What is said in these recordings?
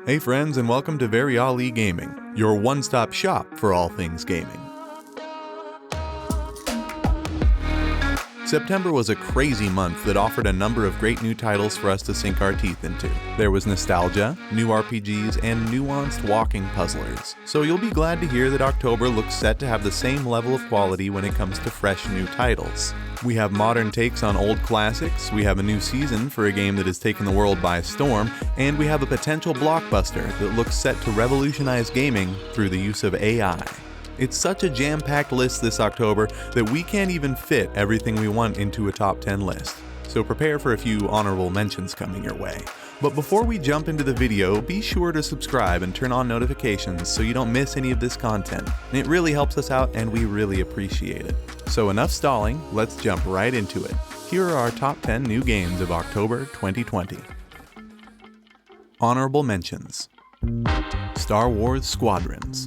Hey friends, and welcome to VeryAli Gaming, your one-stop shop for all things gaming. September was a crazy month that offered a number of great new titles for us to sink our teeth into. There was nostalgia, new RPGs, and nuanced walking puzzlers. So you'll be glad to hear that October looks set to have the same level of quality when it comes to fresh new titles. We have modern takes on old classics, we have a new season for a game that has taken the world by storm, and we have a potential blockbuster that looks set to revolutionize gaming through the use of AI. It's such a jam-packed list this October that we can't even fit everything we want into a top 10 list. So prepare for a few honorable mentions coming your way. But before we jump into the video, be sure to subscribe and turn on notifications so you don't miss any of this content. It really helps us out and we really appreciate it. So enough stalling, let's jump right into it. Here are our top 10 new games of October 2020. Honorable mentions. Star Wars Squadrons.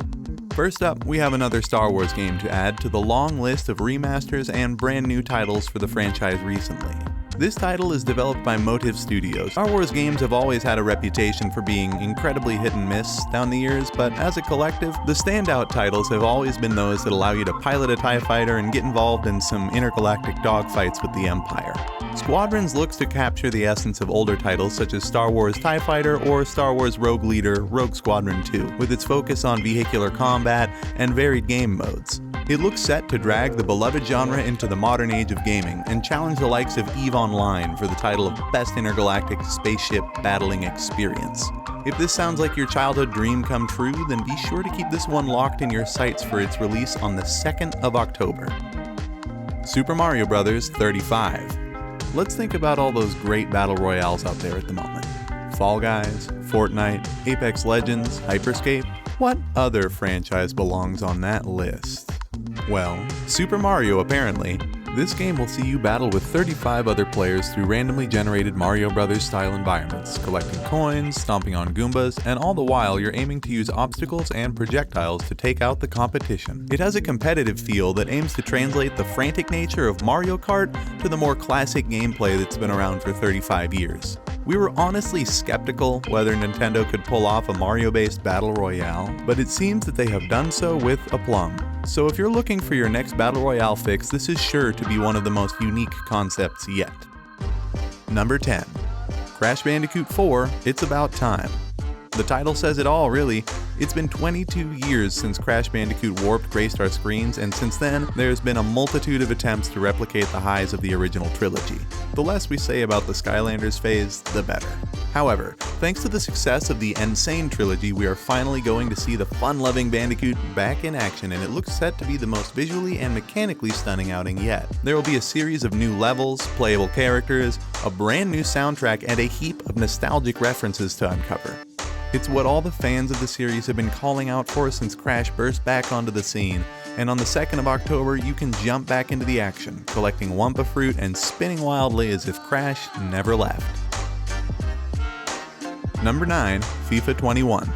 First up, we have another Star Wars game to add to the long list of remasters and brand new titles for the franchise recently. This title is developed by Motive Studios. Star Wars games have always had a reputation for being incredibly hit and miss down the years, but as a collective, the standout titles have always been those that allow you to pilot a TIE fighter and get involved in some intergalactic dogfights with the Empire. Squadrons looks to capture the essence of older titles such as Star Wars TIE Fighter or Star Wars Rogue Leader Rogue Squadron 2, with its focus on vehicular combat and varied game modes. It looks set to drag the beloved genre into the modern age of gaming and challenge the likes of EVE Online for the title of Best Intergalactic Spaceship Battling Experience. If this sounds like your childhood dream come true, then be sure to keep this one locked in your sights for its release on the 2nd of October. Super Mario Bros. 35. Let's think about all those great battle royales out there at the moment. Fall Guys, Fortnite, Apex Legends, Hyperscape. What other franchise belongs on that list? Well, Super Mario apparently. This game will see you battle with 35 other players through randomly generated Mario Bros. Style environments, collecting coins, stomping on Goombas, and all the while you're aiming to use obstacles and projectiles to take out the competition. It has a competitive feel that aims to translate the frantic nature of Mario Kart to the more classic gameplay that's been around for 35 years. We were honestly skeptical whether Nintendo could pull off a Mario-based battle royale, but it seems that they have done so with aplomb. So if you're looking for your next battle royale fix, this is sure to be one of the most unique concepts yet. Number 10. Crash Bandicoot 4, It's About Time. The title says it all, really. It's been 22 years since Crash Bandicoot Warped graced our screens, and since then, there's been a multitude of attempts to replicate the highs of the original trilogy. The less we say about the Skylanders phase, the better. However, thanks to the success of the Insane trilogy, we are finally going to see the fun-loving Bandicoot back in action, and it looks set to be the most visually and mechanically stunning outing yet. There will be a series of new levels, playable characters, a brand new soundtrack, and a heap of nostalgic references to uncover. It's what all the fans of the series have been calling out for since Crash burst back onto the scene, and on the 2nd of October you can jump back into the action, collecting Wumpa Fruit and spinning wildly as if Crash never left. Number 9. FIFA 21.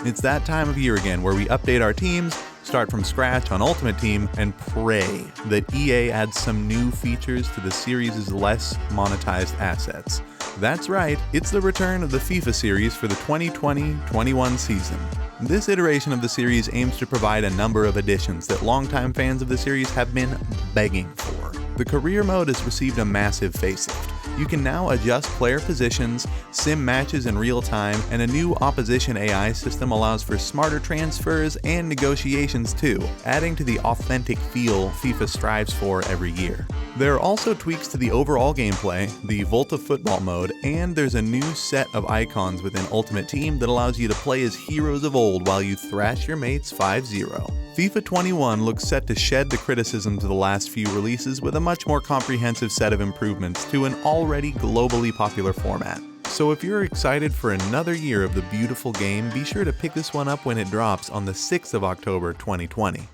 It's that time of year again where we update our teams, start from scratch on Ultimate Team, and pray that EA adds some new features to the series' less monetized assets. That's right, it's the return of the FIFA series for the 2020-21 season. This iteration of the series aims to provide a number of additions that longtime fans of the series have been begging for. The career mode has received a massive facelift. You can now adjust player positions, sim matches in real time, and a new opposition AI system allows for smarter transfers and negotiations too, adding to the authentic feel FIFA strives for every year. There are also tweaks to the overall gameplay, the Volta football mode, and there's a new set of icons within Ultimate Team that allows you to play as heroes of old while you thrash your mates 5-0. FIFA 21 looks set to shed the criticisms of the last few releases with a much more comprehensive set of improvements to an already globally popular format. So if you're excited for another year of the beautiful game, be sure to pick this one up when it drops on the 6th of October 2020.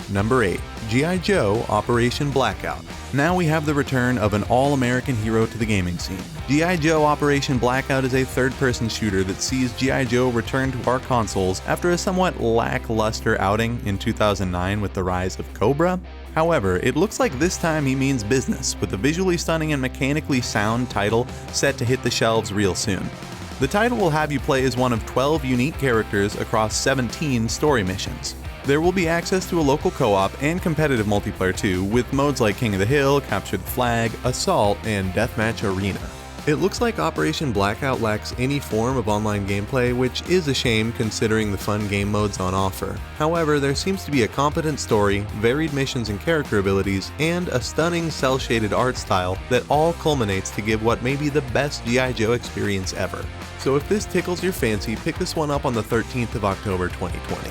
Number 8. G.I. Joe Operation Blackout. Now we have the return of an all-American hero to the gaming scene. G.I. Joe Operation Blackout is a third-person shooter that sees G.I. Joe return to our consoles after a somewhat lackluster outing in 2009 with the rise of Cobra. However, it looks like this time he means business, with a visually stunning and mechanically sound title set to hit the shelves real soon. The title will have you play as one of 12 unique characters across 17 story missions. There will be access to a local co-op and competitive multiplayer too, with modes like King of the Hill, Capture the Flag, Assault, and Deathmatch Arena. It looks like Operation Blackout lacks any form of online gameplay, which is a shame considering the fun game modes on offer. However, there seems to be a competent story, varied missions and character abilities, and a stunning cel-shaded art style that all culminates to give what may be the best G.I. Joe experience ever. So if this tickles your fancy, pick this one up on the 13th of October 2020.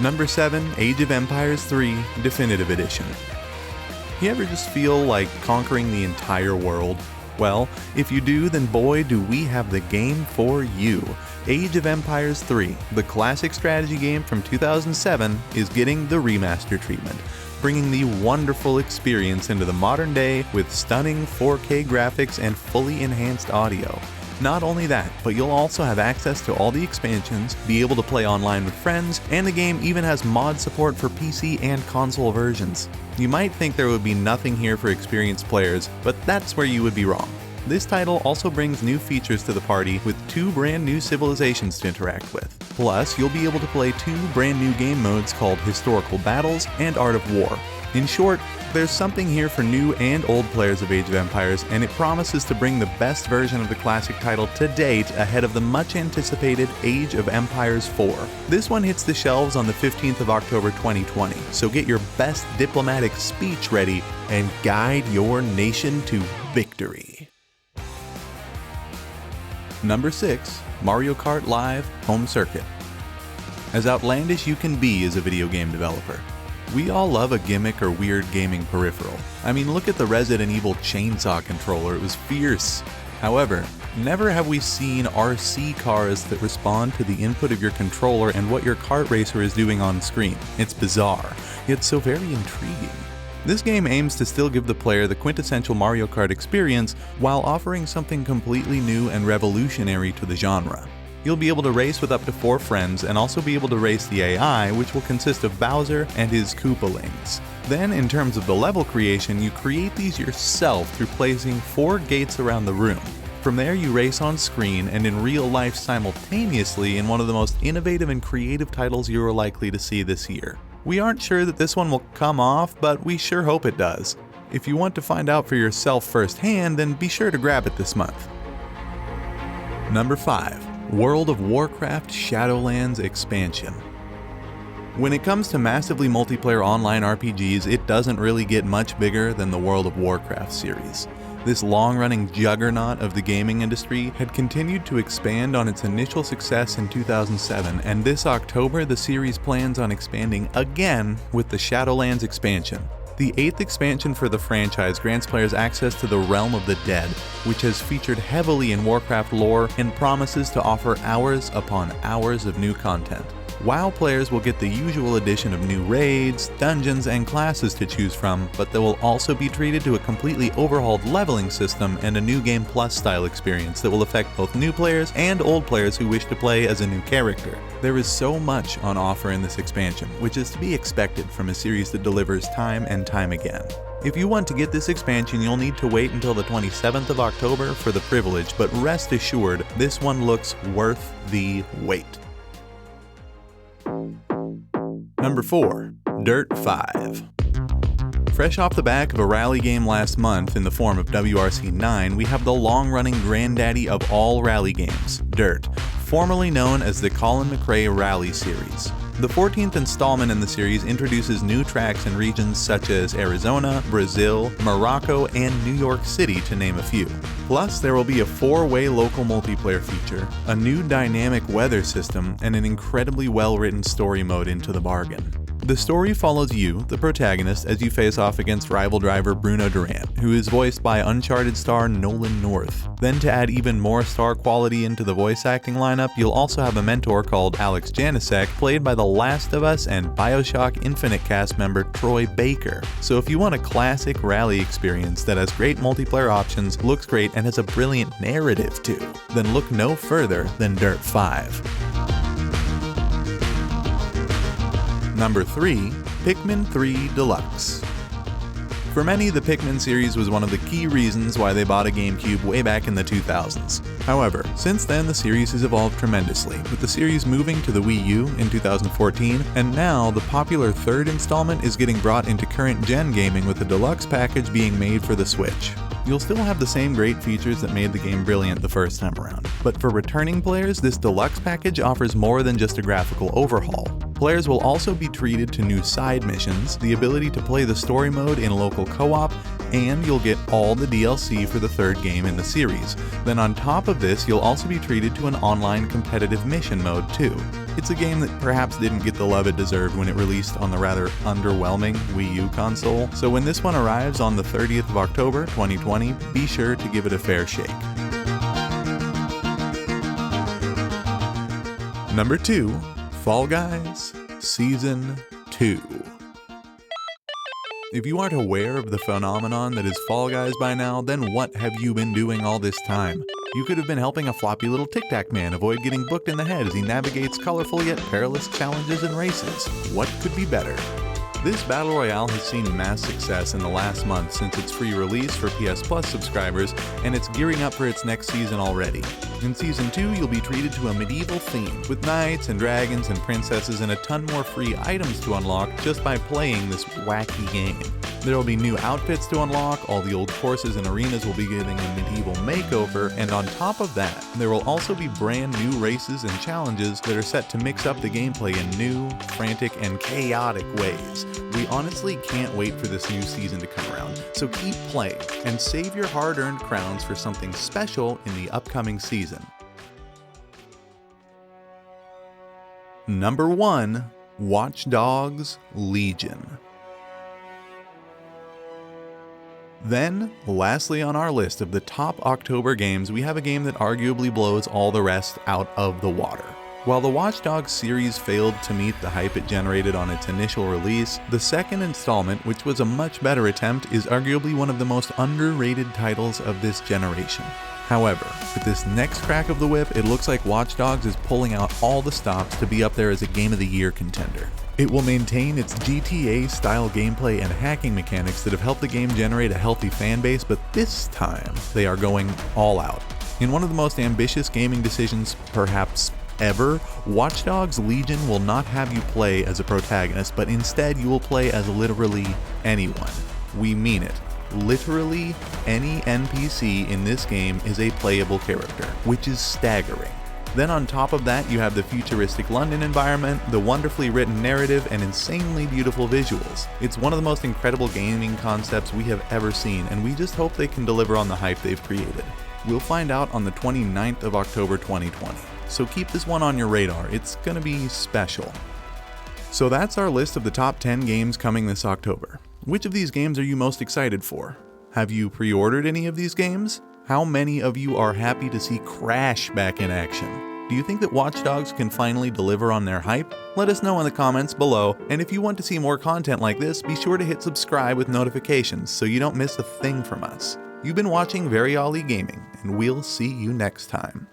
Number 7, Age of Empires 3 Definitive Edition. You ever just feel like conquering the entire world? Well, if you do, then boy do we have the game for you. Age of Empires 3, the classic strategy game from 2007, is getting the remaster treatment, bringing the wonderful experience into the modern day with stunning 4K graphics and fully enhanced audio. Not only that, but you'll also have access to all the expansions, be able to play online with friends, and the game even has mod support for PC and console versions. You might think there would be nothing here for experienced players, but that's where you would be wrong. This title also brings new features to the party with 2 brand new civilizations to interact with. Plus, you'll be able to play 2 brand new game modes called Historical Battles and Art of War. In short, there's something here for new and old players of Age of Empires, and it promises to bring the best version of the classic title to date ahead of the much anticipated Age of Empires 4. This one hits the shelves on the 15th of October 2020, so get your best diplomatic speech ready and guide your nation to victory. Number 6, Mario Kart Live Home Circuit. As outlandish you can be as a video game developer, we all love a gimmick or weird gaming peripheral. I mean, look at the Resident Evil chainsaw controller, it was fierce. However, never have we seen RC cars that respond to the input of your controller and what your kart racer is doing on screen. It's bizarre, yet so very intriguing. This game aims to still give the player the quintessential Mario Kart experience while offering something completely new and revolutionary to the genre. You'll be able to race with up to 4 friends and also be able to race the AI, which will consist of Bowser and his Koopalings. Then, in terms of the level creation, you create these yourself through placing 4 gates around the room. From there, you race on screen and in real life simultaneously in one of the most innovative and creative titles you are likely to see this year. We aren't sure that this one will come off, but we sure hope it does. If you want to find out for yourself firsthand, then be sure to grab it this month. Number 5. World of Warcraft Shadowlands Expansion. When it comes to massively multiplayer online RPGs, it doesn't really get much bigger than the World of Warcraft series. This long-running juggernaut of the gaming industry had continued to expand on its initial success in 2007, and this October the series plans on expanding again with the Shadowlands expansion. The 8th expansion for the franchise grants players access to the Realm of the Dead, which has featured heavily in Warcraft lore and promises to offer hours upon hours of new content. WoW players will get the usual addition of new raids, dungeons, and classes to choose from, but they will also be treated to a completely overhauled leveling system and a new Game Plus style experience that will affect both new players and old players who wish to play as a new character. There is so much on offer in this expansion, which is to be expected from a series that delivers time and time again. If you want to get this expansion, you'll need to wait until the 27th of October for the privilege, but rest assured, this one looks worth the wait. Number 4. Dirt 5. Fresh off the back of a rally game last month in the form of WRC 9, we have the long-running granddaddy of all rally games, Dirt, formerly known as the Colin McRae Rally Series. The 14th installment in the series introduces new tracks in regions such as Arizona, Brazil, Morocco, and New York City, to name a few. Plus, there will be a 4-way local multiplayer feature, a new dynamic weather system, and an incredibly well-written story mode into the bargain. The story follows you, the protagonist, as you face off against rival driver Bruno Durant, who is voiced by Uncharted star Nolan North. Then, to add even more star quality into the voice acting lineup, you'll also have a mentor called Alex Janicek, played by The Last of Us and BioShock Infinite cast member Troy Baker. So if you want a classic rally experience that has great multiplayer options, looks great, and has a brilliant narrative too, then look no further than Dirt 5. Number 3. Pikmin 3 Deluxe. For many, the Pikmin series was one of the key reasons why they bought a GameCube way back in the 2000s. However, since then the series has evolved tremendously, with the series moving to the Wii U in 2014, and now the popular third installment is getting brought into current-gen gaming with the Deluxe package being made for the Switch. You'll still have the same great features that made the game brilliant the first time around, but for returning players, this Deluxe package offers more than just a graphical overhaul. Players will also be treated to new side missions, the ability to play the story mode in local co-op, and you'll get all the DLC for the third game in the series. Then on top of this, you'll also be treated to an online competitive mission mode too. It's a game that perhaps didn't get the love it deserved when it released on the rather underwhelming Wii U console, so when this one arrives on the 30th of October 2020, be sure to give it a fair shake. Number 2. Fall Guys Season 2. If you aren't aware of the phenomenon that is Fall Guys by now, then what have you been doing all this time? You could have been helping a floppy little tic-tac man avoid getting booked in the head as he navigates colorful yet perilous challenges and races. What could be better? This Battle Royale has seen mass success in the last month since its free release for PS Plus subscribers, and it's gearing up for its next season already. In Season 2, you'll be treated to a medieval theme, with knights and dragons and princesses and a ton more free items to unlock just by playing this wacky game. There will be new outfits to unlock, all the old courses and arenas will be getting a medieval makeover, and on top of that, there will also be brand new races and challenges that are set to mix up the gameplay in new, frantic, and chaotic ways. We honestly can't wait for this new season to come around, so keep playing and save your hard-earned crowns for something special in the upcoming season. Number 1. Watch Dogs Legion. Then, lastly on our list of the top October games, we have a game that arguably blows all the rest out of the water. While the Watch Dogs series failed to meet the hype it generated on its initial release, the second installment, which was a much better attempt, is arguably one of the most underrated titles of this generation. However, with this next crack of the whip, it looks like Watch Dogs is pulling out all the stops to be up there as a Game of the Year contender. It will maintain its GTA-style gameplay and hacking mechanics that have helped the game generate a healthy fan base, but this time, they are going all out. In one of the most ambitious gaming decisions, perhaps ever, Watch Dogs Legion will not have you play as a protagonist, but instead you will play as literally anyone. We mean it. Literally any NPC in this game is a playable character, which is staggering. Then on top of that, you have the futuristic London environment, the wonderfully written narrative, and insanely beautiful visuals. It's one of the most incredible gaming concepts we have ever seen, and we just hope they can deliver on the hype they've created. We'll find out on the 29th of October 2020, so keep this one on your radar, it's gonna be special. So that's our list of the top 10 games coming this October. Which of these games are you most excited for? Have you pre-ordered any of these games? How many of you are happy to see Crash back in action? Do you think that Watch Dogs can finally deliver on their hype? Let us know in the comments below, and if you want to see more content like this, be sure to hit subscribe with notifications so you don't miss a thing from us. You've been watching VeryAli Gaming, and we'll see you next time.